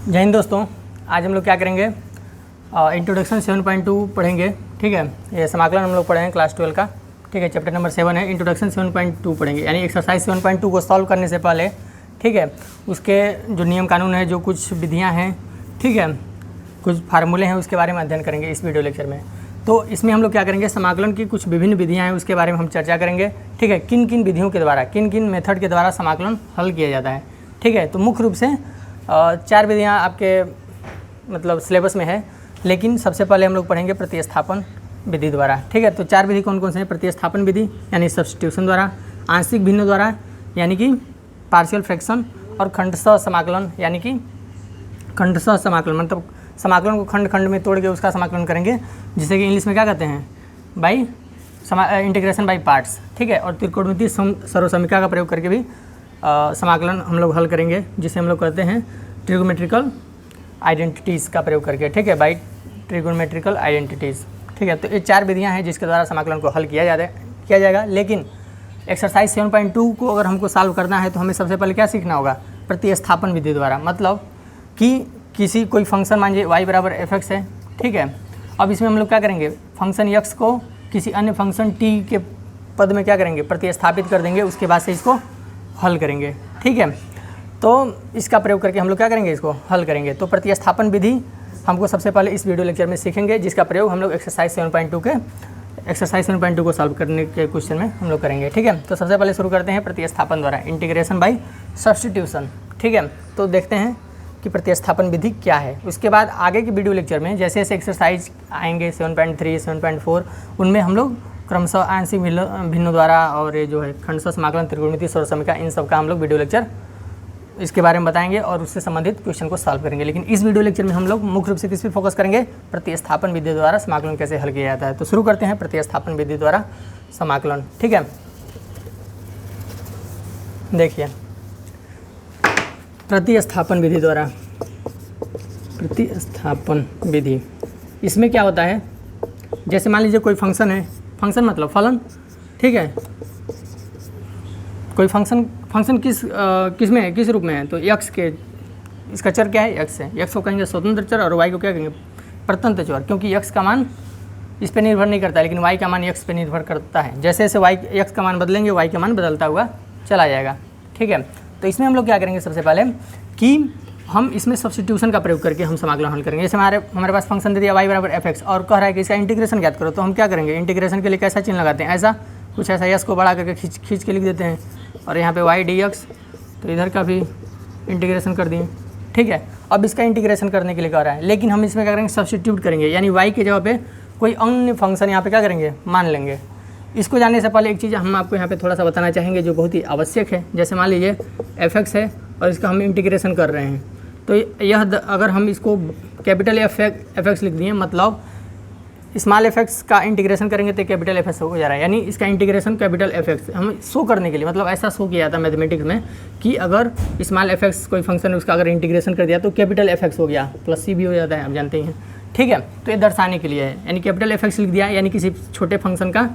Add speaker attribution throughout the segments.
Speaker 1: जय हिंद दोस्तों। आज हम लोग क्या करेंगे, इंट्रोडक्शन 7.2 पढ़ेंगे। ठीक है, ये समाकलन हम लोग पढ़ेंगे क्लास 12 का। ठीक है, चैप्टर नंबर 7 है, इंट्रोडक्शन 7.2 पढ़ेंगे। यानी एक्सरसाइज 7.2 को सॉल्व करने से पहले ठीक है उसके जो नियम कानून है, जो कुछ विधियाँ हैं, ठीक है, कुछ फार्मूले हैं, उसके बारे में अध्ययन करेंगे इस वीडियो लेक्चर में। तो इसमें हम लोग क्या करेंगे, समाकलन की कुछ विभिन्न विधियाँ हैं उसके बारे में हम चर्चा करेंगे। ठीक है, किन किन विधियों के द्वारा, किन किन मेथड के द्वारा समाकलन हल किया जाता है। ठीक है, तो मुख्य रूप से 4 विधियाँ आपके मतलब सिलेबस में है, लेकिन सबसे पहले हम लोग पढ़ेंगे प्रतिस्थापन विधि द्वारा। ठीक है, तो 4 विधि कौन कौन से हैं? प्रतिस्थापन विधि यानी सब्स्टिट्यूशन द्वारा, आंशिक भिन्न द्वारा यानी कि पार्शियल फ्रैक्शन, और खंडशः समाकलन यानी कि खंडशः समाकलन मतलब समाकलन को खंड खंड में तोड़ के उसका समाकलन करेंगे, जिसे कि इंग्लिश में क्या कहते हैं, बाई इंटीग्रेशन बाई पार्ट्स। ठीक है, और त्रिकोणमितीय सर्वसमीकरण का प्रयोग करके भी समाकलन हम लोग हल करेंगे, जिसे हम लोग कहते हैं ट्रिगोमेट्रिकल आइडेंटिटीज़ का प्रयोग करके। ठीक है, बाई ट्रिगोमेट्रिकल आइडेंटिटीज़। ठीक है, तो ये 4 विधियाँ हैं जिसके द्वारा समाकलन को हल किया जाएगा। लेकिन एक्सरसाइज 7.2 को अगर हमको सॉल्व करना है तो हमें सबसे पहले क्या सीखना होगा, प्रतिस्थापन विधि द्वारा। मतलब कि किसी कोई फंक्शन मान लीजिए y बराबर fx है। ठीक है, अब इसमें हम लोग क्या करेंगे, फंक्शन x को किसी अन्य फंक्शन t के पद में क्या करेंगे, प्रतिस्थापित कर देंगे, उसके बाद से इसको हल करेंगे। ठीक है, तो इसका प्रयोग करके हम लोग क्या करेंगे, इसको हल करेंगे। तो प्रतिस्थापन विधि हमको सबसे पहले इस वीडियो लेक्चर में सीखेंगे, जिसका प्रयोग हम लोग एक्सरसाइज 7.2 को सॉल्व करने के क्वेश्चन में हम लोग करेंगे। ठीक है, तो सबसे पहले शुरू करते हैं प्रतिस्थापन द्वारा, इंटीग्रेशन बाई सब्स्टिट्यूशन। ठीक है, तो देखते हैं कि प्रतिस्थापन विधि क्या है। उसके बाद आगे के वीडियो लेक्चर में जैसे जैसे एक्सरसाइज आएंगे 7.3, 7.4, उनमें हम लोग क्रमशः आंशिक भिन्न द्वारा और ये जो है खंडशः समाकलन, त्रिकोणमितीय सर्वसमीकरण, इन सब का हम लोग वीडियो लेक्चर इसके बारे में बताएंगे और उससे संबंधित क्वेश्चन को सॉल्व करेंगे। लेकिन इस वीडियो लेक्चर में हम लोग मुख्य रूप से किस पर फोकस करेंगे, प्रतिस्थापन विधि द्वारा समाकलन कैसे हल किया जाता है। तो शुरू करते हैं प्रतिस्थापन विधि द्वारा समाकलन। ठीक है, देखिए प्रतिस्थापन विधि द्वारा, प्रतिस्थापन विधि, इसमें क्या होता है, जैसे मान लीजिए कोई फंक्शन है, फंक्शन मतलब फलन। ठीक है, कोई फंक्शन किस में है, किस रूप में है, तो x के, इसका चर क्या है, x है। x को कहेंगे स्वतंत्र चर और y को क्या कहेंगे, परतंत्र चर, क्योंकि x का मान इस पे निर्भर नहीं करता, लेकिन y का मान x पे निर्भर करता है। जैसे जैसे x का मान बदलेंगे, y का मान बदलता हुआ चला जाएगा। ठीक है, तो इसमें हम लोग क्या करेंगे, सबसे पहले कि हम इसमें सब्स्टिट्यूशन का प्रयोग करके हम समाकलन हल करेंगे। जैसे हमारे पास फंक्शन दे दिया y बराबर fx और कह रहा है कि इसका इंटीग्रेशन ज्ञात करो, तो हम क्या करेंगे, इंटीग्रेशन के लिए कैसा चिन्ह लगाते हैं, ऐसा कुछ ऐसा, यस को बढ़ा करके खींच के लिख देते हैं, और यहाँ पे y dx, तो इधर का भी इंटीग्रेशन कर दिए। ठीक है, अब इसका इंटीग्रेशन करने के लिए कह रहा है, लेकिन हम इसमें क्या करेंगे, सब्स्टिट्यूट करेंगे, यानी y के जगह पे कोई अन्य फंक्शन यहाँ पे क्या करेंगे, मान लेंगे। इसको जानने से पहले एक चीज़ हम आपको यहाँ पे थोड़ा सा बताना चाहेंगे जो बहुत ही आवश्यक है। जैसे मान लीजिए fx है और इसका हम इंटीग्रेशन कर रहे हैं, तो यह अगर हम इसको कैपिटल fx लिख दिए, मतलब स्मॉल fx का इंटीग्रेशन करेंगे तो कैपिटल fx हो जा रहा है, यानी इसका इंटीग्रेशन कैपिटल fx हम शो करने के लिए, मतलब ऐसा शो किया था मैथमेटिक्स में कि अगर स्मॉल fx कोई फंक्शन है उसका अगर इंटीग्रेशन कर दिया तो कैपिटल fx हो गया, प्लस c भी हो जाता है, आप जानते ही हैं। ठीक है, तो ये दर्शाने के लिए है, यानी कैपिटल fx लिख दिया, यानी किसी छोटे फंक्शन का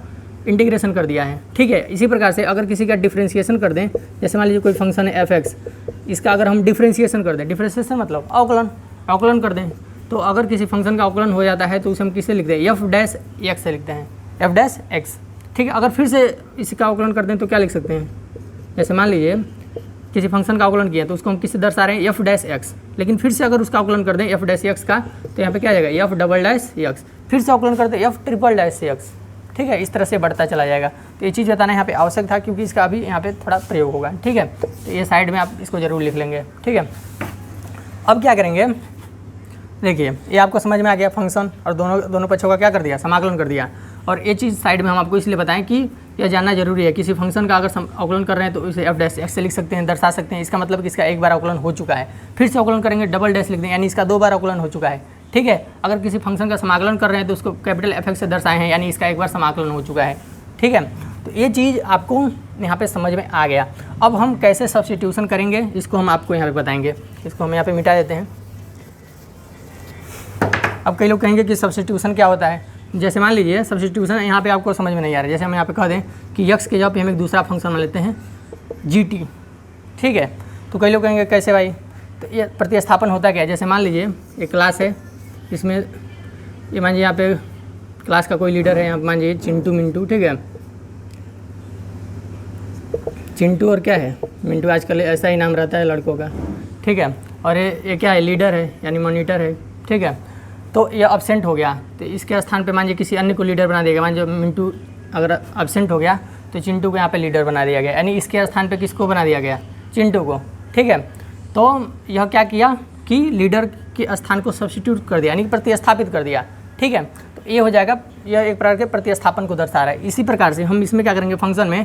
Speaker 1: इंटीग्रेशन कर दिया है। ठीक है, इसी प्रकार से अगर किसी का डिफ्रेंशिएशन कर दें, जैसे मान लीजिए कोई फंक्शन है fx, इसका अगर हम डिफ्रेंशिएशन कर दें, डिफ्रेंशिएशन मतलब अवकलन कर दें, तो अगर किसी फंक्शन का अवकलन हो जाता है तो उसे हम किससे लिखते हैं, f डैश x से लिखते हैं, f डैश x। ठीक है, अगर फिर से इसका अवकलन कर दें तो क्या लिख सकते हैं, जैसे मान लीजिए किसी फंक्शन का अवकलन किया तो उसको हम किससे दर्शा रहे हैं, f डैश x, लेकिन फिर से अगर उसका अवकलन कर दें f डैश x का, तो यहाँ पे क्या आ जाएगा, f डबल डैश x, फिर से अवकलन करते हैं f ट्रिपल डैश x। ठीक है, इस तरह से बढ़ता चला जाएगा। तो ये चीज़ बताना यहाँ पे आवश्यक था, क्योंकि इसका अभी यहाँ पे थोड़ा प्रयोग होगा। ठीक है, तो ये साइड में आप इसको जरूर लिख लेंगे। ठीक है, अब क्या करेंगे, देखिए ये आपको समझ में आ गया, फंक्शन और दोनों पक्षों का क्या कर दिया, समाकलन कर दिया। और ये चीज़ साइड में हम आपको इसलिए बताएं कि यह जानना जरूरी है, किसी फंक्शन का अगर अवकलन कर रहे हैं तो इसे f डैश x से लिख सकते हैं, दर्शा सकते हैं। इसका मतलब कि इसका एक बार अवकलन हो चुका है, फिर से अवकलन करेंगे डबल डैश लिख दें, यानी इसका 2 बार अवकलन हो चुका है। ठीक है, अगर किसी फंक्शन का समाकलन कर रहे हैं तो उसको कैपिटल fx से दर्शाए हैं, यानी इसका एक बार समाकलन हो चुका है। ठीक है, तो ये चीज़ आपको यहाँ पे समझ में आ गया। अब हम कैसे सब्स्टिट्यूशन करेंगे इसको हम आपको यहाँ पे बताएंगे। इसको हम यहाँ पे मिटा देते हैं। अब कई लोग कहेंगे कि सब्स्टिट्यूशन क्या होता है। जैसे मान लीजिए सब्स्टिट्यूशन यहाँ पे आपको समझ में नहीं आ रहा है, जैसे हम यहाँ पे कह दें कि x के जगह पे हम एक दूसरा फंक्शन मान लेते हैं gt। ठीक है, तो कई लोग कहेंगे कैसे भाई, तो ये प्रतिस्थापन होता क्या है, जैसे मान लीजिए एक क्लास है, इसमें ये मान लीजिए यहाँ पे क्लास का कोई लीडर है, यहाँ मान लीजिए चिंटू मिंटू, ठीक है, चिंटू और क्या है मिंटू, आजकल ऐसा ही नाम रहता है लड़कों का, ठीक है। और ये क्या है, लीडर है यानी मॉनिटर है, ठीक है। तो ये अब्सेंट हो गया, तो इसके स्थान पे मान लीजिए किसी अन्य को लीडर बना दिया गया। मान लीजिए मिंटू अगर अब्सेंट हो गया तो चिंटू को यहाँ पे लीडर बना दिया गया, यानी इसके स्थान पे किसको बना दिया गया, चिंटू को, ठीक है। तो यह क्या किया कि लीडर के स्थान को सब्स्टिट्यूट कर दिया, यानी प्रतिस्थापित कर दिया, ठीक है। तो ये हो जाएगा, यह एक प्रकार के प्रतिस्थापन को दर्शा रहा है। इसी प्रकार से हम इसमें क्या करेंगे, फंक्शन में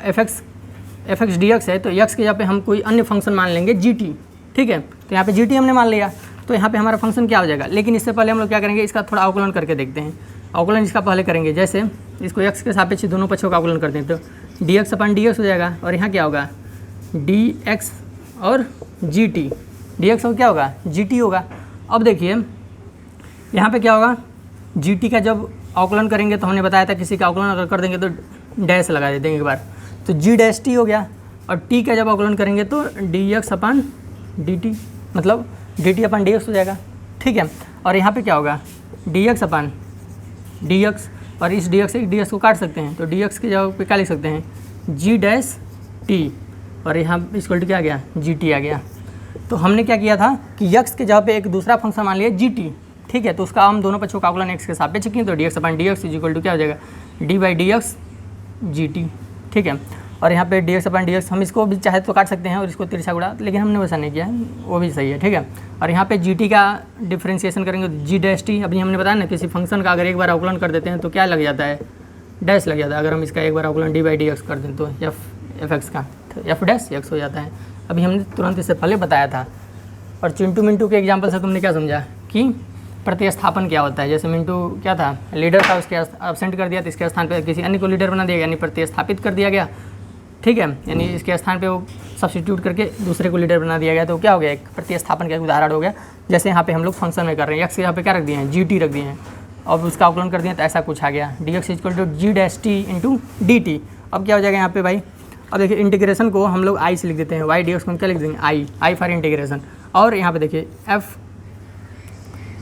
Speaker 1: एफ एक्स डी एक्स है, तो एक्स के जगह पे हम कोई अन्य फंक्शन मान लेंगे जी टी, ठीक है। तो यहाँ पे जी टी हमने मान लिया, तो यहाँ पे हमारा फंक्शन क्या हो जाएगा। लेकिन इससे पहले हम लोग क्या करेंगे, इसका थोड़ा अवकलन करके देखते हैं। अवकलन इसका पहले करेंगे, जैसे इसको x के सापेक्ष दोनों पक्षों का अवकलन करते हैं, तो dx अपन dx हो जाएगा, और यहाँ क्या होगा dx और gt, dx और क्या होगा gt होगा। अब देखिए यहाँ पे क्या होगा, gt का जब अवकलन करेंगे तो हमने बताया था किसी का अवकलन अगर कर देंगे तो डैश लगा देते हैं एक बार, तो g डैश t हो गया। और t का जब अवकलन करेंगे तो dx अपन dt, मतलब dt अपन dx हो जाएगा, ठीक है। और यहाँ पे क्या होगा dx अपन dx, और इस dx से dx को काट सकते हैं, तो dx के जगह पे क्या लिख सकते हैं g डैश t, और यहाँ इसको क्या आ गया gt आ गया। तो हमने क्या किया था कि x के जगह पे एक दूसरा फंक्शन मान लिया gt, ठीक है। तो उसका हम दोनों पक्षों का अवकलन x के सापेक्ष किए, तो dx अपन dx इज इक्वल टू क्या हो जाएगा d बाई dx gt, ठीक है। और यहाँ पे dx अपन dx हम इसको भी चाहे तो काट सकते हैं और इसको तिरछा गुणा, लेकिन हमने वैसा नहीं किया है, वो भी सही है, ठीक है। और यहाँ पे gt का डिफ्रेंशिएशन करेंगे तो g डैश टी, अभी हमने बताया ना किसी फंक्शन का अगर एक बार अवकलन कर देते हैं तो क्या लग जाता है डैश लग जाता है। अगर हम इसका एक बार अवकलन d बाई dx कर दें तो एफ एक्स का तो एफ डैश एक्स हो जाता है। अभी हमने तुरंत इससे पहले बताया था। और चिंटू मिंटू के एग्जाम्पल से तुमने क्या समझा कि प्रतिस्थापन क्या होता है। जैसे मिंटू क्या था, लीडर था, उसके एब्सेंट कर दिया तो इसके स्थान पर किसी अन्य को लीडर बना दिया, यानी प्रतिस्थापित कर दिया गया, ठीक है। यानी इसके स्थान पे वो सब्स्टिट्यूट करके दूसरे को लीडर बना दिया गया, तो क्या हो गया एक प्रतिस्थापन का एक उदाहरण हो गया। जैसे यहाँ पे हम लोग फंक्शन में कर रहे हैं, एक्स यहाँ पे क्या रख दिए हैं gt रख दिए हैं, अब उसका अवकलन कर दिया तो ऐसा कुछ आ गया dx equal to g dash T into D T. अब क्या हो जाएगा यहाँ पे भाई, अब देखिए इंटीग्रेशन को हम लोग आई से लिख देते हैं, y dx को हम क्या लिख देंगे आई फॉर इंटीग्रेशन। और यहाँ पे देखिए f,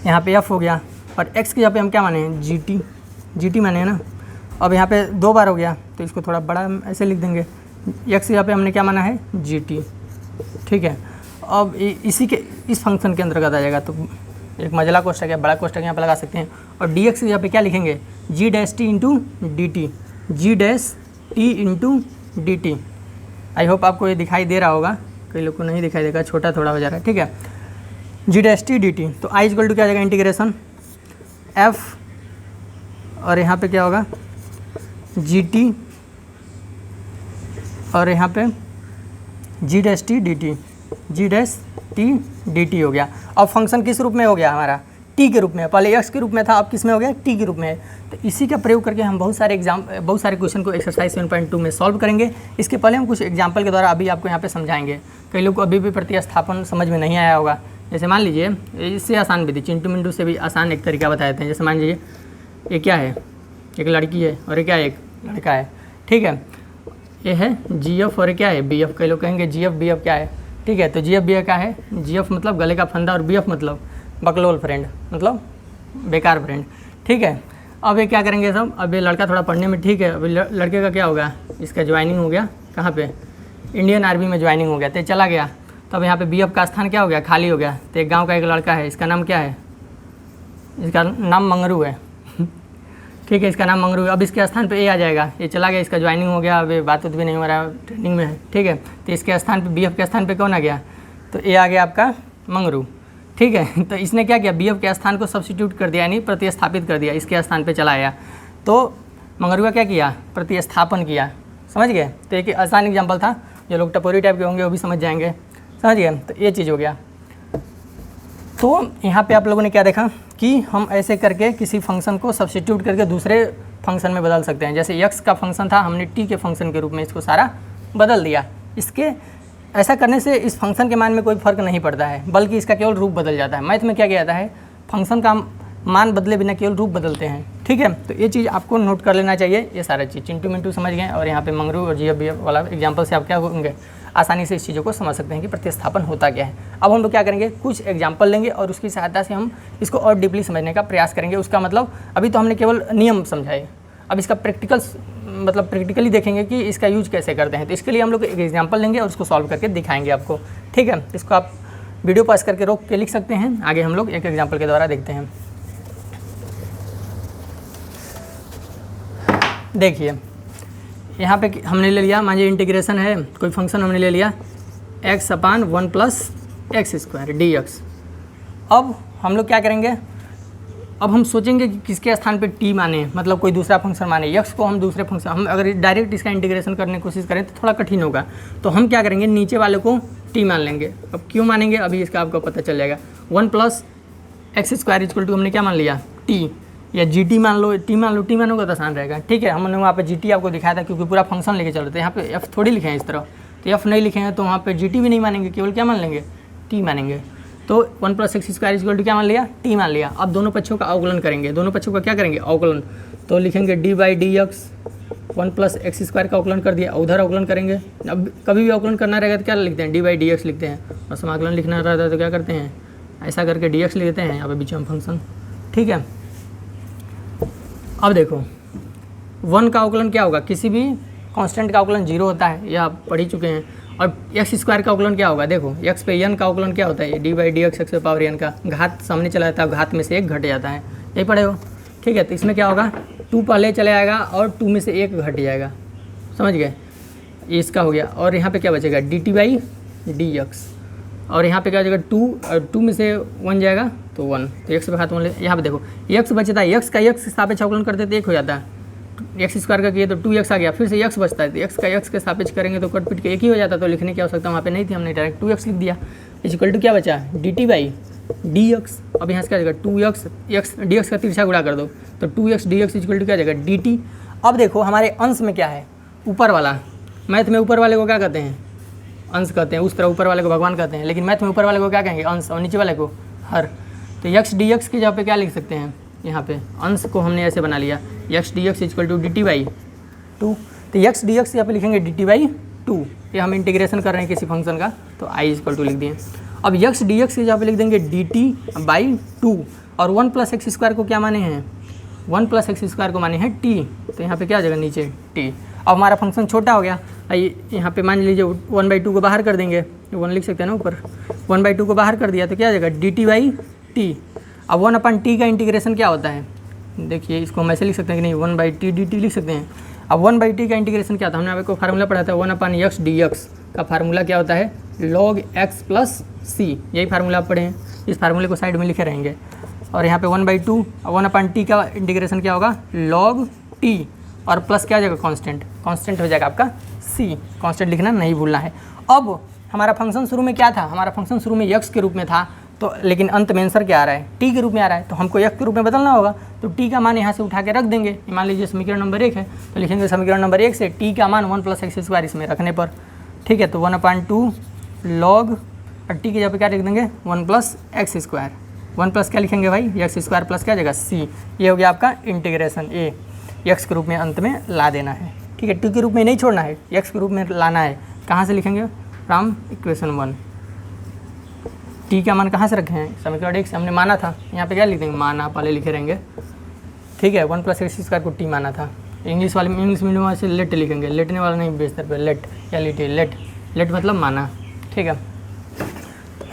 Speaker 1: यहाँ पे f हो गया, और x के यहाँ पे हम क्या माने हैं gt माने हैं ना। अब यहाँ पे 2 बार हो गया तो इसको थोड़ा बड़ा ऐसे लिख देंगे, x यहाँ पे हमने क्या माना है gt, ठीक है। अब इसी के इस फंक्शन के अंतर्गत आ जाएगा, तो एक मझला कोष्ठक है, बड़ा कोष्ठक यहाँ पे लगा सकते हैं। और dx यहाँ पे क्या लिखेंगे g dash T into D T, G dash T into D T. I hope आपको ये दिखाई दे रहा होगा, कई लोग को नहीं दिखाई देगा, छोटा थोड़ा हो जा रहा है, ठीक है। जी डैश टी डी टी, तो आई इक्वल टू क्या आ जाएगा इंटीग्रेशन f, और यहाँ पे क्या होगा जी टी, और यहाँ पे जी dash T D T, G dash T D T हो गया। अब फंक्शन किस रूप में हो गया हमारा t के रूप में, पहले x के रूप में था, अब किस में हो गया t के रूप में। तो इसी का प्रयोग करके हम बहुत सारे क्वेश्चन को एक्सरसाइज 7.2 में सॉल्व करेंगे। इसके पहले हम कुछ एग्जाम्पल के द्वारा अभी आपको यहाँ पे समझाएंगे। कई लोग को अभी भी प्रतिस्थापन समझ में नहीं आया होगा। जैसे मान लीजिए इससे आसान भी थी, चिंटू मिंटू से भी आसान एक तरीका बताए थे। जैसे मान लीजिए ये क्या है, एक लड़की है और ये क्या है, एक लड़का है, ठीक है। ये है जी एफ और क्या है बी एफ। कई लोग कहेंगे जी एफ बी एफ क्या है, ठीक है। तो जी एफ बी एफ क्या है, जी एफ मतलब गले का फंदा और बी एफ मतलब बकलोल फ्रेंड, मतलब बेकार फ्रेंड, ठीक है। अब ये क्या करेंगे सब, अब ये लड़का थोड़ा पढ़ने में ठीक है, अभी लड़के का क्या होगा, इसका ज्वाइनिंग हो गया कहाँ पे, इंडियन आर्मी में ज्वाइनिंग हो गया, तो चला गया। तो अब यहाँ पे बी एफ का स्थान क्या हो गया, खाली हो गया। तो एक गाँव का एक लड़का है, इसका नाम क्या है, इसका नाम मंगरू है, ठीक है, इसका नाम मंगरू है। अब इसके स्थान पे ए आ जाएगा, ये चला गया, इसका ज्वाइनिंग हो गया, अब ये बात भी नहीं हो रहा है, ट्रेनिंग में है, ठीक है। तो इसके स्थान पे बी एफ के स्थान पे कौन आ गया, तो ए आ गया आपका मंगरू, ठीक है। तो इसने क्या किया, बी एफ के स्थान को सब्स्टिट्यूट कर दिया, यानी प्रतिस्थापित कर दिया, इसके स्थान पे चला आया। तो मंगरू का क्या किया, प्रतिस्थापन किया, समझ गए। तो एक आसान एग्जाम्पल था, जो लोग टपोरी टाइप के होंगे वो भी समझ जाएंगे, समझ गए। तो ये चीज़ हो गया। तो यहाँ पे आप लोगों ने क्या देखा कि हम ऐसे करके किसी फंक्शन को सब्स्टिट्यूट करके दूसरे फंक्शन में बदल सकते हैं। जैसे x का फंक्शन था, हमने t के फंक्शन के रूप में इसको सारा बदल दिया। इसके ऐसा करने से इस फंक्शन के मान में कोई फ़र्क नहीं पड़ता है, बल्कि इसका केवल रूप बदल जाता है। मैथ में क्या किया जाता है, फंक्शन का मान बदले बिना केवल रूप बदलते हैं, ठीक है। तो ये चीज़ आपको नोट कर लेना चाहिए। ये सारा चीज़ चिंटू मिंटू समझ गए, और यहाँ पे मंगरू और जी एफ बी एफ वाला एग्जाम्पल से आप क्या होंगे आसानी से इस चीज़ों को समझ सकते हैं कि प्रतिस्थापन होता क्या है। अब हम लोग क्या करेंगे, कुछ एग्जाम्पल लेंगे और उसकी सहायता से हम इसको और डीपली समझने का प्रयास करेंगे। उसका मतलब अभी तो हमने केवल नियम समझाए, अब इसका प्रैक्टिकली देखेंगे कि इसका यूज कैसे करते हैं। तो इसके लिए हम लोग एक एग्जाम्पल लेंगे और उसको सॉल्व करके दिखाएंगे आपको, ठीक है। इसको आप वीडियो पॉज करके रोक के लिख सकते हैं, आगे हम लोग एक एग्जाम्पल के द्वारा देखते हैं। देखिए यहाँ पे हमने ले लिया, मान लीजिए इंटीग्रेशन है, कोई फंक्शन हमने ले लिया x/1 + x² dx। अब हम लोग क्या करेंगे, अब हम सोचेंगे कि किसके स्थान पे t माने, मतलब कोई दूसरा फंक्शन माने, x को हम दूसरे फंक्शन, हम अगर डायरेक्ट इसका इंटीग्रेशन करने की कोशिश करें तो थोड़ा कठिन होगा। तो हम क्या करेंगे, नीचे वाले को t मान लेंगे। अब क्यों मानेंगे अभी इसका आपको पता चल जाएगा। 1 + x² = हमने क्या मान लिया, t, या gt मान लो, t मान लो, t मानोगे तो आसान रहेगा, ठीक है। हमने वहाँ पे gt आपको दिखाया था क्योंकि पूरा फंक्शन लेके चल रहे थे। यहाँ पे f थोड़ी लिखे हैं इस तरह, तो f नहीं लिखे हैं तो वहाँ पे gt भी नहीं मानेंगे, केवल क्या मान लेंगे, t मानेंगे। तो 1 + x² = क्या मान लिया, t मान लिया। अब दोनों पक्षों का अवकलन करेंगे, दोनों पक्षों का क्या करेंगे, अवकलन। तो लिखेंगे d/dx, 1 + x² का अवकलन कर दिया, उधर अवकलन करेंगे। अब कभी भी अवकलन करना रहेगा तो क्या लिखते हैं, d/dx लिखते हैं, और समाकलन लिखना रहता है तो क्या करते हैं, ऐसा करके dx लिख देते हैं यहाँ पे बीच में फंक्शन, ठीक है। अब देखो 1 का अवकलन क्या होगा, किसी भी कांस्टेंट का अवकलन 0 होता है, यह आप पढ़ ही चुके हैं। और x² का अवकलन क्या होगा, देखो x पे n का अवकलन क्या होता है, d/dx x⁻n का घात सामने चला जाता है, घात में से 1 घट जाता है, यही पढ़े हो, ठीक है। तो इसमें क्या होगा, 2 पहले चले आएगा और 2 में से 1 घट जाएगा, समझ गए, ये इसका हो गया। और यहाँ पे क्या बचेगा, dt/dx, और यहाँ पे क्या हो जाएगा 2, और 2 में से 1 जाएगा तो 1, तो x पे घात 1 ले। यहाँ पे देखो x बचता है, x का x के सापेक्ष अवकलन करते तो 1 हो जाता है, x² का किए तो 2x आ गया, फिर से x बचता है तो x का x के सापेक्ष करेंगे तो कट पिट के 1 ही हो जाता। तो लिखने की आवश्यकता वहाँ पे नहीं थी, हमने डायरेक्ट 2x लिख दिया, = क्या बचा, dt/dx। अब यहाँ से क्या जाएगा 2x, dx का तिरछा गुणा कर दो तो 2x dx = क्या जाएगा, dt। अब देखो हमारे अंश में क्या है, ऊपर वाला, मैथ में ऊपर वाले को क्या कहते हैं, अंश कहते हैं, उस तरह ऊपर वाले को भगवान कहते हैं, लेकिन मैथ में ऊपर वाले को क्या कहेंगे, अंश, और नीचे वाले को हर। तो x dx की जगह पे क्या लिख सकते हैं, यहाँ पे अंश को हमने ऐसे बना लिया, x dx = dt/2। तो x dx यहाँ पे लिखेंगे dt/2, ये हम इंटीग्रेशन कर रहे हैं किसी फंक्शन का, तो i = लिख दिए। अब x dx की जगह पे लिख देंगे dt/2, और 1 + x² को क्या माने हैं, 1 + x² को माने हैं t, तो यहाँ पे क्या आ जाएगा नीचे t। अब हमारा फंक्शन छोटा हो गया, यहाँ पे मान लीजिए 1/2 को बाहर कर देंगे, 1 लिख सकते हैं ना ऊपर, 1/2 को बाहर कर दिया तो क्या आ जाएगा dt/t। अब 1/t का इंटीग्रेशन क्या होता है, देखिए इसको हम ऐसे लिख सकते हैं कि नहीं, 1/t dt लिख सकते हैं। अब 1/t का इंटीग्रेशन क्या था, हमने आपको फार्मूला पढ़ा था, 1/x dx का फार्मूला क्या होता है, log x + c, यही फार्मूला आप पढ़े हैं, इस फार्मूले को साइड में लिखे रहेंगे। और यहाँ पे 1/2, 1/t का इंटीग्रेशन क्या होगा, log t, और प्लस क्या आ जाएगा, कांस्टेंट हो जाएगा आपका c, कांस्टेंट लिखना नहीं भूलना है। अब हमारा फंक्शन शुरू में क्या था, हमारा फंक्शन शुरू में x के रूप में था, तो लेकिन अंत में आंसर क्या आ रहा है, t के रूप में आ रहा है, तो हमको x के रूप में बदलना होगा। तो t का मान यहाँ से उठा के रख देंगे, मान लीजिए समीकरण नंबर 1 है, तो लिखेंगे समीकरण नंबर 1 से t का मान 1 + x² इसमें रखने पर, ठीक है। तो 1/2 log, और t की जगह पे क्या लिख देंगे, 1 + x², 1 प्लस क्या लिखेंगे भाई, x² प्लस क्या जाएगा c, ये हो गया आपका इंटीग्रेशन a, x के रूप में अंत में ला देना है, ठीक है। t के रूप में नहीं छोड़ना है, x के रूप में लाना है। कहाँ से लिखेंगे, फ्रॉम इक्वेशन 1। t का मान कहाँ से रखे हैं, समीकरण 1 से हमने माना था, यहाँ पे क्या लिख देंगे, माना पहले लिखे रहेंगे, ठीक है। 1 + x² को t माना था, इंग्लिश मीडियम वाले से लेट लिखेंगे, लेटने वाला नहीं बेस्तर पे, लेट या लिटे, लेट मतलब माना, ठीक है।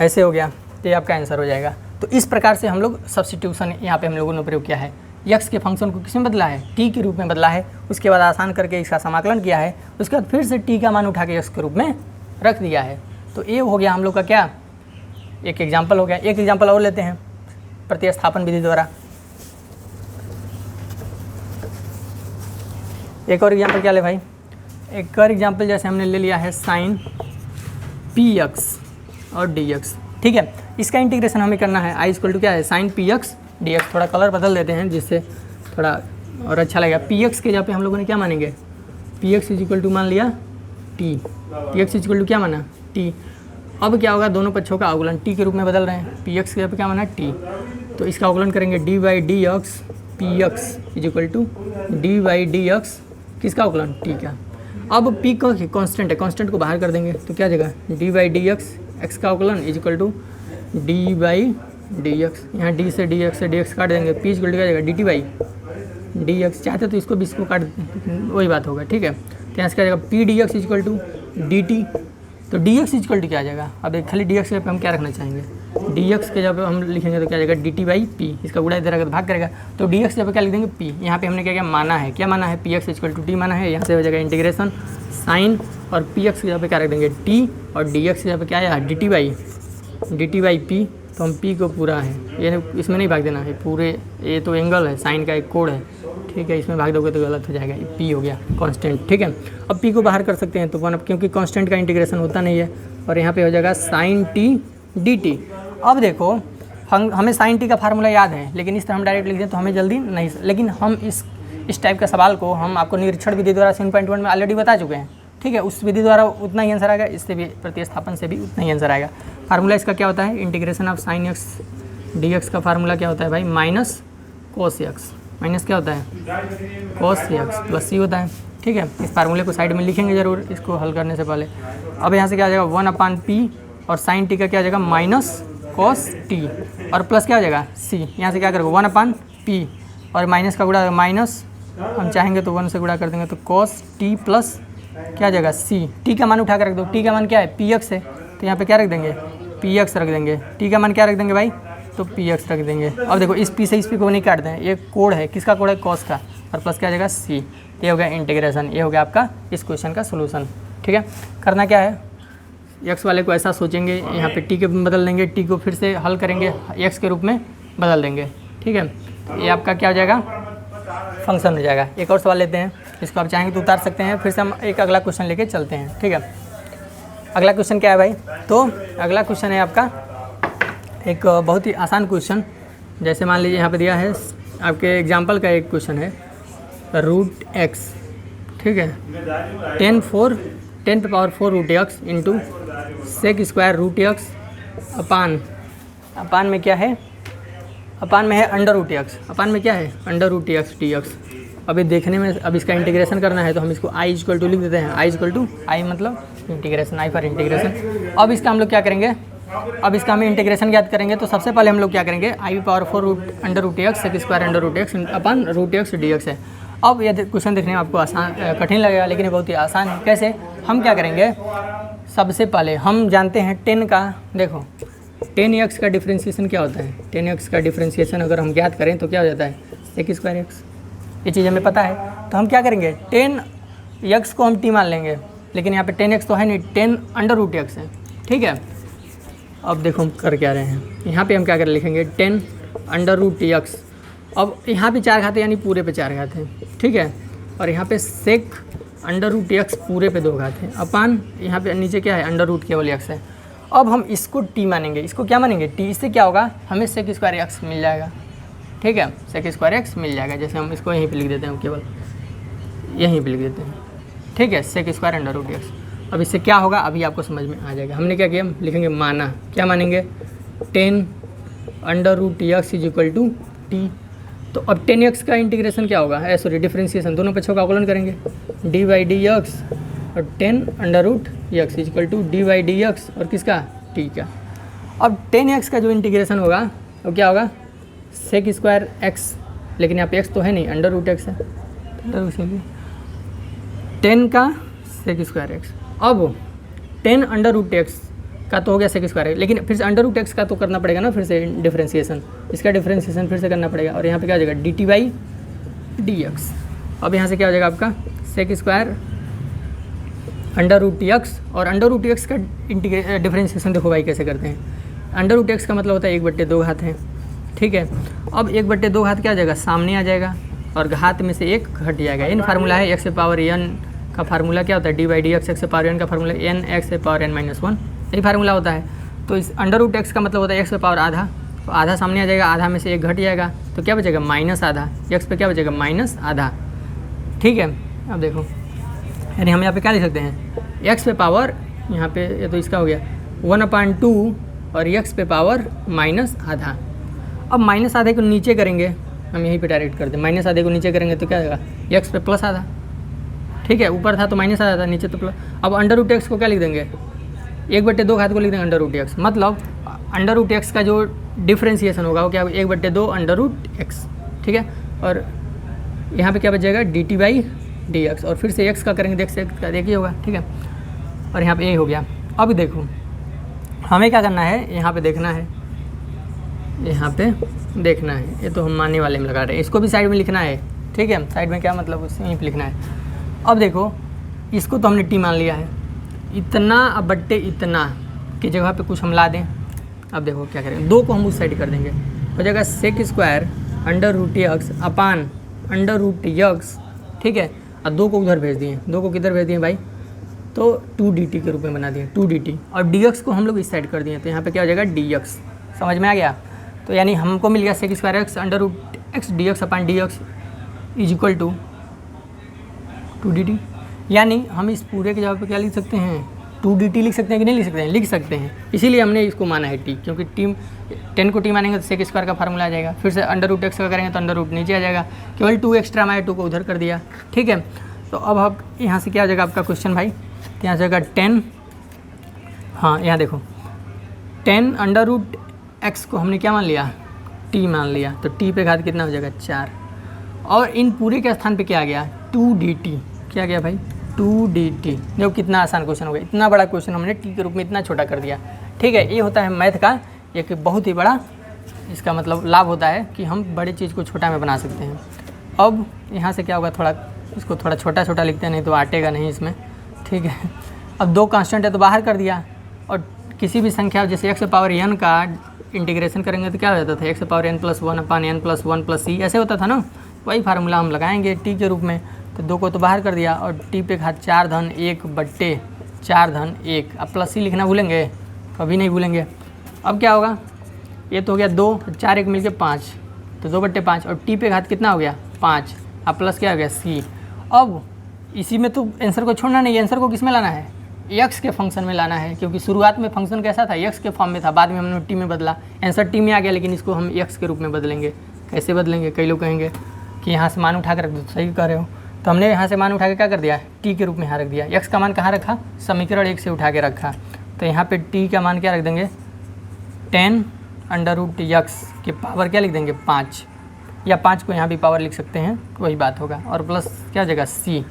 Speaker 1: ऐसे हो गया, तो ये आपका आंसर हो जाएगा। तो इस प्रकार से हम लोग सब्स्टिट्यूशन यहाँ पे हम लोगों ने प्रयोग किया है, x के फंक्शन को किस में बदला है, t के रूप में बदला है, उसके बाद आसान करके इसका समाकलन किया है, उसके बाद फिर से t का मान उठा के x के रूप में रख दिया है। तो ये हो गया हम लोग का क्या, एक एग्जाम्पल हो गया। एक एग्जाम्पल और लेते हैं प्रतिस्थापन विधि द्वारा। एक और एग्जाम्पल क्या ले भाई, एक और एग्जाम्पल जैसे हमने ले लिया है sin px और dx, ठीक है। इसका इंटीग्रेशन हमें करना है, i = क्या है, sin px dx। थोड़ा कलर बदल देते हैं जिससे थोड़ा और अच्छा लगेगा। px के जगह पे हम लोगों ने क्या मानेंगे, px = मान लिया t, px = क्या माना t। अब क्या होगा, दोनों पक्षों का अवकलन t के रूप में बदल रहे हैं, px के जगह पे क्या माना t, तो इसका अवकलन करेंगे dy/dx px = dy/dx, किसका अवकलन, t का। अब पी का कांस्टेंट है, कांस्टेंट को बाहर कर देंगे तो क्या जगह डी बाई डी एक्स का अवकलन is equal to D by D X, यहाँ डी से डी एक्स काट देंगे, पी इक्वल टू क्या जगह D T by D X, चाहते तो इसको भी इसको काट वही बात होगा, ठीक है। तो यहाँ से क्या जाएगा P D X equal to D T, तो डी एक्स इक्वल टू क्या आ जाएगा, अब खाली डी एक्स के पे हम क्या रखना चाहेंगे, डी एक्स के जगह पे हम लिखेंगे तो क्या जाएगा डी टी बाई पी, इसका गुणा इधर आकर भाग करेगा, तो डी एक्स जगह पे क्या लिख देंगे पी, यहाँ पे हमने क्या क्या माना है, क्या माना है P X equal to T माना है, यहाँ से हो जाएगा इंटीग्रेशन साइन, और पी एक्स की जगह पे क्या रख देंगे टी, और डी एक्स की जगह पे क्या आया डी टी बाई पी, तो हम पी को पूरा है, ये इसमें नहीं भाग देना है पूरे, ये तो एंगल है, साइन का एक कोड है, ठीक है, इसमें भाग दोगे तो गलत हो जाएगा, ये पी हो गया कांस्टेंट, ठीक है। अब पी को बाहर कर सकते हैं तो वन, क्योंकि कांस्टेंट का इंटीग्रेशन होता नहीं है, और यहाँ पे हो जाएगा साइन टी डी टी। अब देखो हमें साइन टी का फार्मूला याद है, लेकिन इस तरह हम डायरेक्ट लिख दें तो हमें जल्दी नहीं, लेकिन हम इस टाइप का सवाल को हम आपको निरीक्षण विधि द्वारा 7.1 में ऑलरेडी बता चुके हैं, ठीक है, उस विधि द्वारा उतना ही आंसर आएगा, इससे भी प्रतिस्थापन से भी उतना ही आंसर आएगा। फार्मूला इसका क्या होता है, integration of sine X D X का फार्मूला क्या होता है भाई, माइनस कोस एक्स, माइनस क्या होता है कोस एक्स प्लस सी होता है, ठीक है। इस फार्मूले को साइड में लिखेंगे जरूर इसको हल करने से पहले। अब यहाँ से क्या आ जाएगा 1/p, और साइन टी का क्या आ जाएगा माइनस कोस टी, और प्लस क्या हो जाएगा सी, यहाँ से क्या करोगे 1/p, और माइनस का गुणा माइनस, हम चाहेंगे तो 1 से गुणा कर देंगे तो कोस टी प्लस क्या आ जाएगा सी, टी का मान उठा कर रख दो, टी का मान क्या है पी एक्स है, तो यहाँ पे क्या रख देंगे पी एक्स रख देंगे, टी का मान क्या रख देंगे भाई, तो पी एक्स रख देंगे। अब देखो इस पी से इस पी को नहीं काट दें, ये कोड है, किसका कोड है कॉस का, और प्लस क्या आ जाएगा सी, ये हो गया इंटीग्रेशन, ये हो गया आपका इस क्वेश्चन का सोल्यूशन, ठीक है। करना क्या है, एक्स वाले को ऐसा सोचेंगे, यहाँ पे टी के बदल देंगे, टी को फिर से हल करेंगे एक्स के रूप में बदल देंगे, ठीक है। तो ये आपका क्या हो जाएगा फंक्शन हो जाएगा। एक और सवाल लेते हैं, इसको आप चाहेंगे तो उतार सकते हैं, फिर से हम एक अगला क्वेश्चन लेके चलते हैं, ठीक है। अगला क्वेश्चन क्या है भाई, तो अगला क्वेश्चन है आपका एक बहुत ही आसान क्वेश्चन, जैसे मान लीजिए यहाँ पे दिया है आपके एग्जाम्पल का एक क्वेश्चन है रूट एक्स, ठीक है, 10 पे power 4 root X into sec square root X upon में क्या है, अपान में है अंडर रूट एक्स, अपान में क्या है under root X D X. अभी देखने में अब इसका इंटीग्रेशन करना है तो हम इसको आई इक्वल टू लिख देते हैं, आई इक्वल टू आई मतलब इंटीग्रेशन, आई फॉर इंटीग्रेशन। अब इसका हम लोग क्या करेंगे, अब इसका हम इंटीग्रेशन याद करेंगे तो सबसे पहले हम लोग क्या करेंगे, I power 4 root under root X sec square under root X upon root X D X है। अब ये क्वेश्चन देखने में आपको आसान कठिन लगेगा, लेकिन ये बहुत ही आसान है। कैसे, हम क्या करेंगे, सबसे पहले हम जानते हैं 10 का, देखो 10x का डिफ्रेंशिएशन क्या होता है, 10x का डिफ्रेंशिएशन अगर हम ज्ञात करें तो क्या हो जाता है सेक स्क्वायर एक्स, ये चीज़ हमें पता है। तो हम क्या करेंगे 10x को हम t मान लेंगे, लेकिन यहाँ पे 10x तो है नहीं, 10 अंडर रूट एक्स है, ठीक है। अब देखो हम कर क्या रहे हैं, यहाँ पे हम क्या कर लिखेंगे 10 अंडर रूट एक्स, अब यहाँ पे 4 घात है यानी पूरे पे 4 घात है, ठीक है, और यहाँ पे सेक अंडर रूट एक्स पूरे पे 2 घात है, अपान यहाँ पे नीचे क्या है अंडर रूट केवल एक्स है। अब हम इसको t मानेंगे, इसको क्या मानेंगे t, इससे क्या होगा हमें सेक स्क्वायर एक्स मिल जाएगा, ठीक है, सेक स्क्वायर एक्स मिल जाएगा। जैसे हम इसको यहीं पे लिख देते हैं, केवल यहीं पे लिख देते हैं, ठीक है, sec square under root X. अब इससे क्या होगा अभी आपको समझ में आ जाएगा। हमने क्या किया, लिखेंगे माना, क्या मानेंगे 10 under root X is equal to T. तो अब 10x का इंटीग्रेशन क्या होगा, सॉरी डिफ्रेंशिएशन, दोनों पक्षों का अवकलन करेंगे, डी बाई डी एक्स और 10 under root X is equal to D by D X और किसका टी का। अब 10x का जो इंटीग्रेशन होगा वो क्या होगा सेक स्क्वायर एक्स, लेकिन यहाँ पे एक्स तो है नहीं, अंडर रूट एक्स है, तो 10 का सेक स्क्वायर एक्स। अब 10 अंडर रूट एक्स का तो हो गया सेक स्क्वायर, लेकिन फिर से अंडर रूट एक्स का तो करना पड़ेगा ना, फिर से डिफ्रेंशिएशन, इसका डिफ्रेंशिएशन फिर से करना पड़ेगा, और यहाँ पे क्या हो जाएगा D T by D X. अब यहाँ से क्या हो जाएगा आपका sec square under root X, और अंडर रूट एक्स का डिफ्रेंशिएशन देखो भाई कैसे करते हैं। अंडर रूट एक्स का मतलब होता है 1/2 घात है, ठीक है। अब 1/2 घात क्या आ जाएगा, सामने आ जाएगा, और घात में से 1 घट जाएगा। इन फार्मूला है एक्स पावर एन का फार्मूला क्या होता है, D by D X, X power N का formula N X power N minus 1, यही फार्मूला होता है। तो इस अंडर रूट एक्स का मतलब होता है एक्स पावर आधा, तो आधा सामने आ जाएगा, आधा में से 1 घट जाएगा, तो क्या बचेगा माइनस आधा, एक्स पे क्या बचेगा माइनस आधा, ठीक है। अब देखो यानी हम यहाँ पे क्या लिख सकते हैं, एक्स पे पावर यहाँ पे ये तो इसका हो गया 1/2 और एक्स पे पावर माइनस आधा। अब माइनस आधे को नीचे करेंगे, हम यहीं पे डायरेक्ट कर दें, माइनस आधे को नीचे करेंगे तो क्या आएगा एक्स पे प्लस आधा, ठीक है, ऊपर था तो माइनस आ जाता, नीचे तो प्लस। अब अंडर रूट एक्स को क्या लिख देंगे, 1/2 घात को लिख देंगे अंडर रूट एक्स, मतलब अंडर रूट एक्स का जो डिफ्रेंसिएशन होगा वो क्या, 1/2 अंडर रूट एक्स, ठीक है। और यहाँ पे क्या बच जाएगा, dt/dx, और फिर से x का करेंगे, देख से का देखिए होगा, ठीक है। और यहाँ पे ये हो गया। अब देखो हमें क्या करना है, यहाँ पे देखना है, यहाँ पे देखना है, ये तो हम मानने वाले में लगा रहे हैं, इसको भी साइड में लिखना है, ठीक है। साइड में क्या मतलब, यहीं पे लिखना है। अब देखो इसको तो हमने टी मान लिया है, इतना अब बट्टे इतना की जगह पे कुछ हम ला दें। अब देखो क्या करेंगे, 2 को हम उस साइड कर देंगे, हो जाएगा sec square under root X upon under root X, ठीक है। और 2 को उधर भेज दिए, 2 को किधर भेज दिए भाई, तो 2dt के रूप में बना दिए, 2dt। और dx को हम लोग इस साइड कर दिए, तो यहाँ पे क्या हो जाएगा dx, समझ में आ गया। तो यानी हमको मिल गया sec square X under root X dx upon dx is equal to 2dt। यानी हम इस पूरे के जगह पे क्या लिख सकते हैं, 2dt लिख सकते हैं कि नहीं लिख सकते हैं, लिख सकते हैं। इसीलिए हमने इसको माना है t, क्योंकि टी 10 को t मानेंगे तो सेक स्क्वायर का फार्मूला आ जाएगा। फिर से अंडर रूट एक्स का करेंगे तो अंडर रूट नीचे आ जाएगा, केवल 2 एक्स्ट्रा माया 2 को उधर कर दिया, ठीक है। तो अब आप यहाँ से क्या हो जाएगा आपका क्वेश्चन भाई, तो यहाँ जाएगा 10, हाँ यहाँ देखो 10 अंडर रूट एक्स को हमने क्या मान लिया, t मान लिया, तो t पे घात कितना हो जाएगा 4, और इन पूरे के स्थान पे क्या आ गया 2dt, क्या गया भाई 2dt। देखो कितना आसान क्वेश्चन हो गया, इतना बड़ा क्वेश्चन हमने t के रूप में इतना छोटा कर दिया, ठीक है। ये होता है मैथ का एक बहुत ही बड़ा, इसका मतलब लाभ होता है कि हम बड़ी चीज़ को छोटा में बना सकते हैं। अब यहाँ से क्या होगा, थोड़ा इसको थोड़ा छोटा छोटा लिखते हैं, नहीं तो आटेगा नहीं इसमें, ठीक है। अब 2 कांस्टेंट है तो बाहर कर दिया, और किसी भी संख्या जैसे x पावर n का इंटीग्रेशन करेंगे तो क्या हो जाता था, x पावर n+1 अपान n+1+c ऐसे होता था ना, वही फार्मूला हम लगाएंगे t के रूप में। तो 2 को तो बाहर कर दिया, और t पे घात 4/1/4/1, अब प्लस c लिखना भूलेंगे, कभी नहीं भूलेंगे। अब क्या होगा, ये तो हो गया 2, 4 1 मिलके 5, तो 2/5, और t पे घात कितना हो गया 5, अब प्लस क्या हो गया c। अब इसी में तो आंसर को छोड़ना नहीं है, आंसर को किस में लाना है, x के फंक्शन में लाना है, क्योंकि शुरुआत में फंक्शन कैसा था, x के फॉर्म में था, बाद में हमने t में बदला, आंसर t में आ गया, लेकिन इसको हम x के रूप में बदलेंगे। कैसे बदलेंगे, कई लोग कहेंगे कि यहाँ से मान उठा कर रख दो, सही कह रहे हो। तो हमने यहाँ से मान उठा के क्या कर दिया, t के रूप में यहाँ रख दिया, x का मान कहाँ रखा, समीकरण 1 से उठा के रखा, तो यहाँ पे t का मान क्या रख देंगे 10 अंडर रूट x के पावर क्या लिख देंगे 5, या 5 को यहाँ भी पावर लिख सकते हैं, वही बात होगा, और प्लस क्या हो जाएगा c।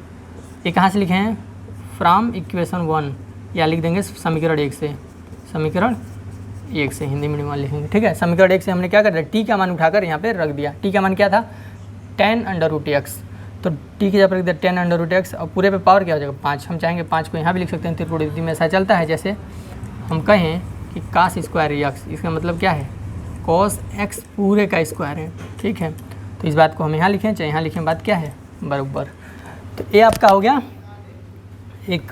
Speaker 1: ये कहाँ से लिखे हैं, फ्रॉम इक्वेशन 1, या लिख देंगे समीकरण 1 से, समीकरण 1 से हिंदी मीडियम में लिखेंगे, ठीक है। समीकरण 1 से हमने क्या कर दिया, t का मान उठाकर यहाँ पे रख दिया, t का मान क्या था 10 अंडर रूट x, तो t की जगह पर रख दिया 10 अंडर रूट x, और पूरे पे पावर क्या हो जाएगा 5। हम चाहेंगे 5 को यहाँ भी लिख सकते हैं, त्रिकोणमिति में ऐसा चलता है, जैसे हम कहें कि cos स्क्वायर x, इसका मतलब क्या है cos x पूरे का स्क्वायर है, ठीक है। तो इस बात को हम यहाँ लिखें चाहे यहाँ लिखें, बात क्या है बराबर। तो ये आपका हो गया एक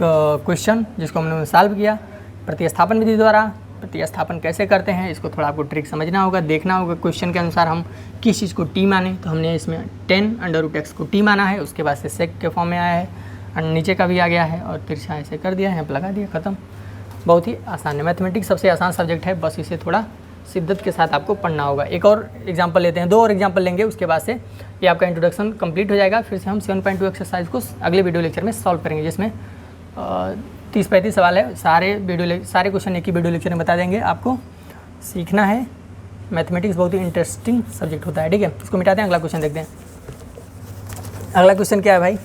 Speaker 1: क्वेश्चन जिसको हमने सॉल्व किया प्रतिस्थापन विधि द्वारा। प्रतिस्थापन कैसे करते हैं इसको थोड़ा आपको ट्रिक समझना होगा, देखना होगा क्वेश्चन के अनुसार हम किस चीज़ को t माने। तो हमने इसमें 10 अंडर रूट एक्स को t माना है, उसके बाद से सेक के फॉर्म में आया है, और नीचे का भी आ गया है, और तिरछा ऐसे कर दिया है, यहाँ पर लगा दिया, ख़त्म। बहुत ही आसान है, मैथमेटिक्स सबसे आसान सब्जेक्ट है, बस इसे थोड़ा शिद्दत के साथ आपको पढ़ना होगा। एक और एग्जांपल लेते हैं, 2 और एग्जांपल लेंगे, उसके बाद से ये आपका इंट्रोडक्शन कंप्लीट हो जाएगा। फिर से हम 7.2 एक्सरसाइज को अगले वीडियो लेक्चर में सॉल्व करेंगे, जिसमें 30-35 सवाल है, सारे क्वेश्चन एक ही वीडियो लेक्चर में बता देंगे। आपको सीखना है, मैथमेटिक्स बहुत ही इंटरेस्टिंग सब्जेक्ट होता है, ठीक है। उसको मिटाते हैं, अगला क्वेश्चन देखते हैं। अगला क्वेश्चन क्या है भाई,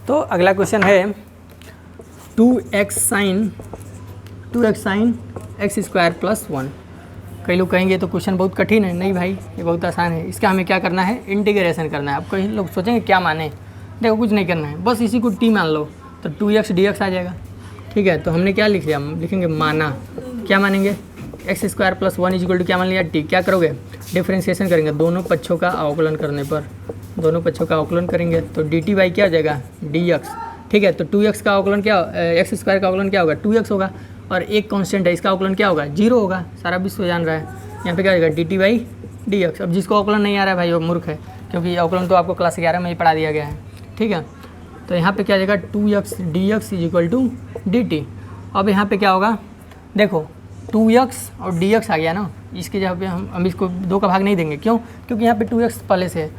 Speaker 1: तो अगला क्वेश्चन है 2x sign x square plus 1। कई लोग कहेंगे तो क्वेश्चन बहुत कठिन है, नहीं भाई ये बहुत आसान है। इसका हमें क्या करना है, इंटीग्रेशन करना है। अब कई लोग सोचेंगे क्या माने, देखो कुछ नहीं करना है, बस इसी को t मान लो तो 2x dx आ जाएगा, ठीक है। तो हमने क्या लिख लिया, हम लिखेंगे माना, क्या मानेंगे x square plus 1 equal to क्या मान लिया t। क्या करोगे, डिफ्रेंशिएशन करेंगे दोनों पक्षों का अवकलन करने पर, दोनों पक्षों का अवकलन करेंगे तो dt बाई क्या हो जाएगा dx, ठीक है। तो 2x का अवकलन क्या, x स्क्वायर का अवकलन क्या होगा 2x होगा, और एक कांस्टेंट है इसका अवकलन क्या होगा 0 होगा, सारा विश्व जान रहा है। यहाँ पे क्या हो जाएगा dt बाई dx। अब जिसको अवकलन नहीं आ रहा है भाई वो मूर्ख है, क्योंकि अवकलन तो आपको क्लास 11 में ही पढ़ा दिया गया है, ठीक है। तो यहाँ पे क्या आ जाएगा 2x dx is equal to dt। अब यहाँ पे क्या होगा, देखो 2x और dx आ गया ना, इसके जगह पे हम इसको 2 का भाग नहीं देंगे, क्यों, क्योंकि यहाँ पे 2x पहले से है,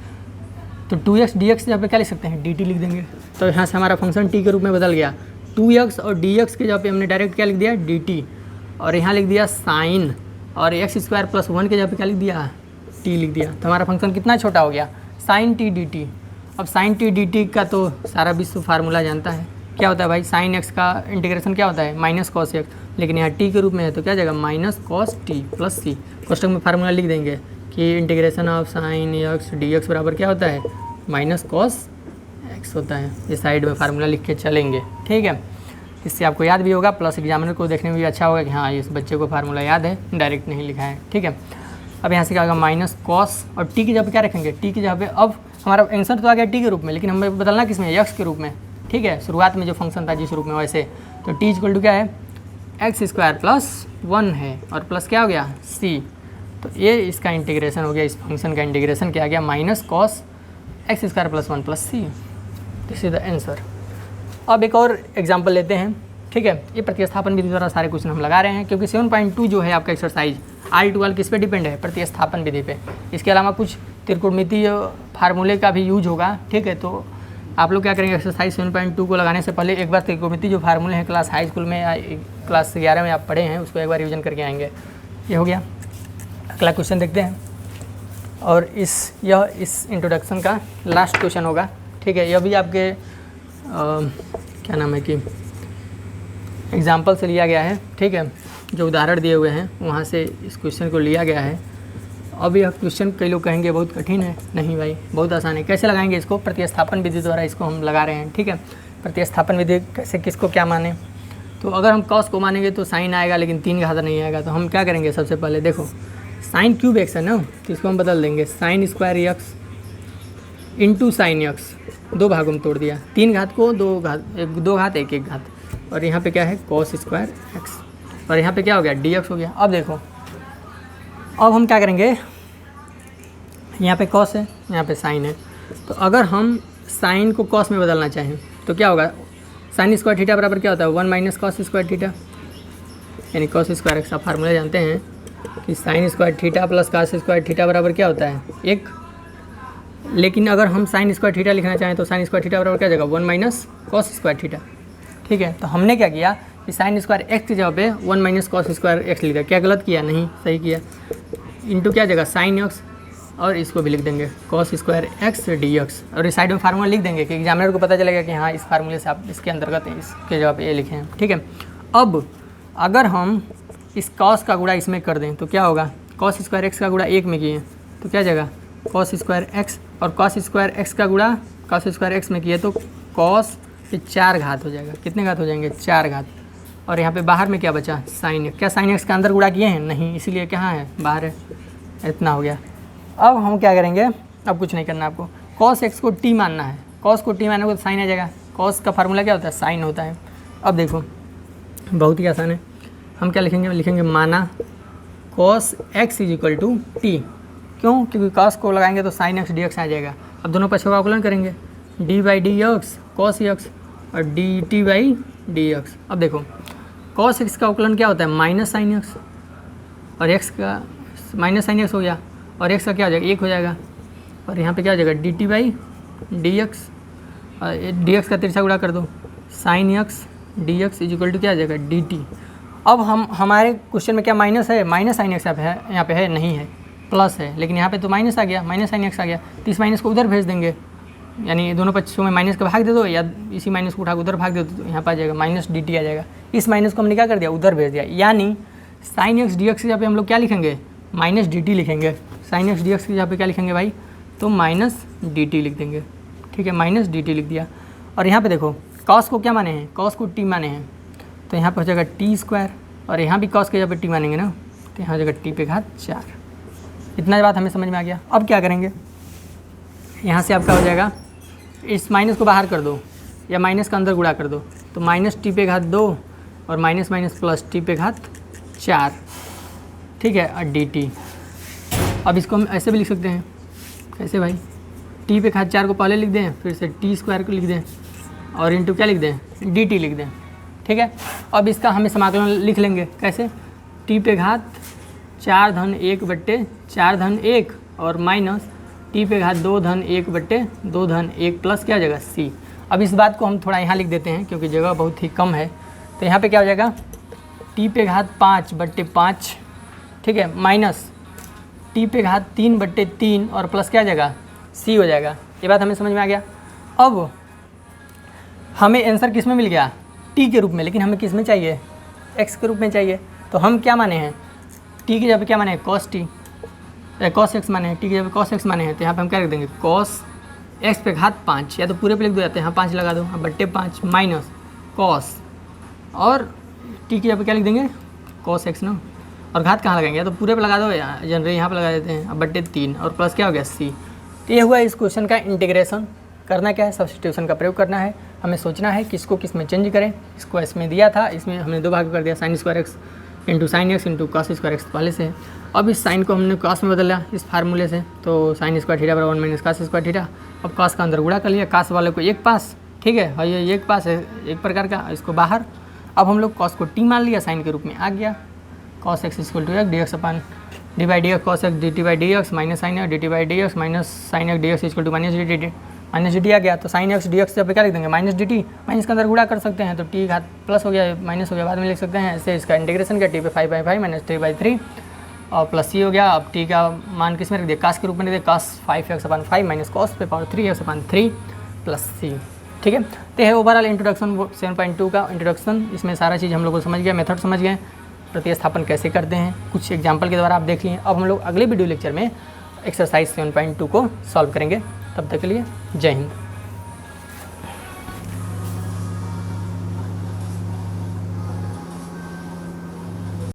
Speaker 1: तो 2x dx यहाँ पे क्या लिख सकते हैं, dt लिख देंगे। तो यहाँ से हमारा फंक्शन t के रूप में बदल गया। 2x और dx के जगह पे हमने डायरेक्ट क्या लिख दिया, dt, और यहाँ लिख दिया साइन, और x स्क्वायर प्लस 1 के जगह पे क्या लिख दिया, t लिख दिया। तो हमारा फंक्शन कितना छोटा हो गया, साइन t dt। अब साइन t dt का तो सारा विश्व फार्मूला जानता है, क्या होता है भाई, साइन x का इंटीग्रेशन क्या होता है, माइनस कॉस x, लेकिन यहाँ t के रूप में है तो क्या जाएगा, minus cos t plus c। कोष्टक में फार्मूला लिख देंगे कि integration of sine x dx बराबर क्या होता है, माइनस कॉस x होता है। ये साइड में फार्मूला लिख के चलेंगे, ठीक है। इससे आपको याद भी होगा, प्लस एग्जामिनर को देखने में भी अच्छा होगा कि हाँ इस बच्चे को फार्मूला याद है, डायरेक्ट नहीं लिखा है, ठीक है। अब यहाँ से क्या होगा, माइनस कॉस, और टी की जगह पे क्या रखेंगे, टी की जगह पे अब हमारा आंसर तो आ गया टी के रूप में, लेकिन हमें बदलना किस में, एक्स के रूप में, ठीक है। शुरुआत में जो फंक्शन था जिस रूप में वैसे, तो टी इक्वल टू क्या है, एक्स स्क्वायर प्लस 1 है, और प्लस क्या हो गया, सी। तो ये इसका इंटीग्रेशन हो गया, इस फंक्शन का इंटीग्रेशन क्या आ गया, minus cos X square plus 1 plus C. This is the answer. अब एक और एग्जाम्पल लेते हैं, ठीक है। ये प्रतिस्थापन विधि द्वारा सारे क्वेश्चन हम लगा रहे हैं, क्योंकि 7.2 जो है आपका एक्सरसाइज आल टू आल किस पे डिपेंड है, प्रतिस्थापन विधि पे। इसके अलावा कुछ त्रिकोणमितीय फार्मूले का भी यूज होगा, ठीक है। तो आप लोग क्या करेंगे, एक्सरसाइज 7.2 को लगाने से पहले एक बार त्रिकोणमितीय जो फार्मूले हैं क्लास हाई स्कूल में या क्लास 11 में आप पढ़े हैं उसको एक बार रिविजन करके आएंगे। ये हो गया। अगला क्वेश्चन देखते हैं, और यह इस इंट्रोडक्शन का लास्ट क्वेश्चन होगा, ठीक है। यह भी आपके क्या नाम है कि एग्जाम्पल से लिया गया है, ठीक है। जो उदाहरण दिए हुए हैं वहाँ से इस क्वेश्चन को लिया गया है। अब यह क्वेश्चन कई लोग कहेंगे बहुत कठिन है, नहीं भाई बहुत आसान है। कैसे लगाएंगे इसको, प्रतिस्थापन विधि द्वारा इसको हम लगा रहे हैं, ठीक है। प्रतिस्थापन विधि कैसे, किसको क्या माने, तो अगर हम कॉस को मानेंगे तो साइन आएगा, लेकिन 3 घात नहीं आएगा। तो हम क्या करेंगे, सबसे पहले देखो साइन क्यूब एक्स है ना, तो इसको हम बदल देंगे sine square x into sine x, 2 भागों में तोड़ दिया, 3 घात को 2 घात 1 घात, और यहाँ पे क्या है कॉस स्क्वायर एक्स, और यहाँ पे क्या हो गया डी एक्स हो गया। अब देखो, अब हम क्या करेंगे, यहाँ पे कॉस है, यहाँ पे साइन है, तो अगर हम साइन को कॉस में बदलना चाहें तो क्या होगा, साइन स्क्वायर थीटा बराबर क्या होता है, 1 माइनस कॉस स्क्वायर थीटा, यानी कॉस स्क्वायर एक्स। आप फार्मूला जानते हैं कि sine square theta plus cos square theta बराबर क्या होता है, 1। लेकिन अगर हम साइन स्क्वायर थीटा लिखना चाहें तो साइन स्क्वायर थीटा बराबर क्या जाएगा, 1 माइनस कॉस स्क्वायर थीटा, ठीक है। तो हमने क्या किया कि साइन स्क्वायर एक्स की जगह पे 1 माइनस कॉस स्क्वायर एक्स लिख दिया। क्या गलत किया, नहीं सही किया। इंटू क्या जगह साइन एक्स, और इसको भी लिख देंगे cos square x D X, और इस साइड में फार्मूला लिख देंगे कि एग्जामिनर को पता चलेगा कि हाँ इस फार्मूले से आप इसके अंतर्गत इसके जगह पे ये लिखे हैं, ठीक है। अब अगर हम इस कॉस का गुणा इसमें कर दें तो क्या होगा, कॉस स्क्वायर एक्स का गुणा 1 में किए तो क्या जाएगा कॉस स्क्वायर एक्स, और कॉस स्क्वायर एक्स का गुणा कॉस स्क्वायर एक्स में किए तो कॉस के 4 घात हो जाएगा। कितने घात हो जाएंगे, 4 घात। और यहाँ पे बाहर में क्या बचा, साइन एक्स। क्या साइन एक्स का अंदर गुणा किए हैं, नहीं, इसीलिए कहाँ है, बाहर है। इतना हो गया। अब हम क्या करेंगे, अब कुछ नहीं करना आपको, कॉस एक्स को टी मानना है। कॉस को टी मानोगे तो साइन आ जाएगा। कॉस का फार्मूला क्या होता है, साइन होता है। अब देखो बहुत ही आसान है, हम क्या लिखेंगे, लिखेंगे माना cos X is equal to T. क्यों, क्योंकि कॉस को लगाएंगे तो साइन एक्स डी एक्स आ जाएगा। अब दोनों पक्षों का अवकलन करेंगे, D by D X cos X और D T by D X. अब देखो कॉस एक्स का अवकलन क्या होता है, माइनस साइन एक्स, और एक्स का माइनस साइन एक्स हो गया, और एक्स का क्या हो जाएगा, 1 हो जाएगा, और यहाँ पे क्या हो जाएगा D T by D X, और डी एक्स का तिरछा गुणा कर दो, sine X D X is equal to क्या आ जाएगा डी टी। अब हम हमारे क्वेश्चन में क्या माइनस है, माइनस साइन एक्स यहाँ पे है, नहीं है, प्लस है, लेकिन यहाँ पे तो माइनस आ गया, माइनस साइन एक्स आ गया, तो इस माइनस को उधर भेज देंगे, यानी दोनों पक्षों में माइनस का भाग दे दो, या इसी माइनस को उठा के उधर भाग दे दो, तो यहाँ पर आ जाएगा माइनस डी टी आ जाएगा। इस माइनस को हमने क्या कर दिया, उधर भेज दिया, यानी साइन एक्स डी एक्स यहाँ पे हम लोग क्या लिखेंगे, माइनस डी टी लिखेंगे। साइन एक्स डी एक्स यहाँ पे क्या लिखेंगे भाई, तो माइनस डी टी लिख देंगे, ठीक है, माइनस डी टी लिख दिया। और यहाँ पे देखो कॉस को क्या माने हैं, कॉस को टी माने हैं, तो यहाँ पर हो जाएगा टी स्क्वायर, और यहाँ भी कॉस के जगह पे टी मानेंगे ना, तो यहाँ हो जाएगा टी पे घात 4। इतना बात हमें समझ में आ गया। अब क्या करेंगे, यहाँ से आपका हो जाएगा, इस माइनस को बाहर कर दो या माइनस का अंदर गुणा कर दो, तो माइनस टी पे घात 2 और माइनस माइनस प्लस टी पे घात 4, ठीक है, और डी टी। अब इसको हम ऐसे भी लिख सकते हैं, कैसे भाई, टी पे घात 4 को पहले लिख दें, फिर से टी स्क्वायर को लिख दें, और इंटू क्या लिख दें, डी टी लिख दें, ठीक है। अब इसका हमें समाकलन लिख लेंगे, कैसे, टी पे घात 4 धन 1 बट्टे 4 धन 1 और माइनस टी पे घात 2 धन 1 बट्टे 2 धन 1 प्लस क्या हो जाएगा सी। अब इस बात को हम थोड़ा यहाँ लिख देते हैं क्योंकि जगह बहुत ही कम है। तो यहाँ पे क्या हो जाएगा टी पे घात 5 बट्टे 5, ठीक है, माइनस टी पे घात 3 बट्टे 3 और प्लस क्या हो जाएगा सी हो जाएगा। ये बात हमें समझ में आ गया। अब हमें आंसर किस में मिल गया टी के रूप में, लेकिन हमें किस में चाहिए एक्स के रूप में चाहिए। तो हम क्या माने हैं टी की जगह पे क्या माने हैं कॉस टी, कॉस एक्स माने हैं, टी की जगह पे कॉस एक्स माने हैं। तो यहाँ पे हम क्या लिख देंगे कॉस एक्स पे घात 5, या तो पूरे पे लिख दो या तो यहाँ 5 लगा दो, अब बट्टे 5 माइनस कॉस और टी की जगह पे क्या लिख देंगे कॉस एक्स ना, और घात कहाँ लगाएंगे, या तो पूरे पे लगा दो या जनरली यहाँ पे लगा देते हैं, अब बट्टे 3 और प्लस क्या हो गया सी। तो ये हुआ इस क्वेश्चन का इंटीग्रेशन। करना क्या है सब्स्टिट्यूशन का प्रयोग करना है। हमें सोचना है किसको किस में चेंज करें। इसको इसमें दिया था, इसमें हमने 2 भाग कर दिया, sine square x into sine x into cos square x पहले से है। अब इस साइन को हमने कॉस में बदला इस फार्मूले से, तो साइन स्क्वायर थीटा बराबर 1 माइनस कॉस स्क्वायर थीटा। अब कॉस का अंदर गुणा कर लिया, कॉस वाले को एक पास, ठीक है, और ये एक पास है एक प्रकार का, इसको बाहर। अब हम लोग कॉस को टी मान लिया, साइन के रूप में आ गया, cos X equal to X D X upon D by D X cos X D T by D X minus sine X D T by D X minus sine X D X equal to minus D T minus D T आ गया। तो sine X D x जब क्या लिख देंगे minus D T, minus के अंदर गुणा कर सकते हैं, तो टी घात प्लस हो गया माइनस हो गया, बाद में लिख सकते हैं ऐसे। इसका इंटीग्रेशन किया टी पे 5/5 माइनस 3/3 और प्लस सी हो गया। अब टी का मान किस में रख दिया कास के रूप में रख दिया, कास 5x/5 माइनस कॉस पे पावर 3x/3 प्लस सी, ठीक है। तो है ओवरऑल इंट्रोडक्शन 7.2 का इंट्रोडक्शन। इसमें सारा चीज़ हम लोग को समझ गया, मेथड समझ गए, प्रतिस्थापन कैसे करते हैं कुछ एग्जाम्पल के द्वारा आप देख लिए। अब हम लोग अगले वीडियो लेक्चर में एक्सरसाइज 7.2 को सॉल्व करेंगे। तब तक के लिए जय हिंद।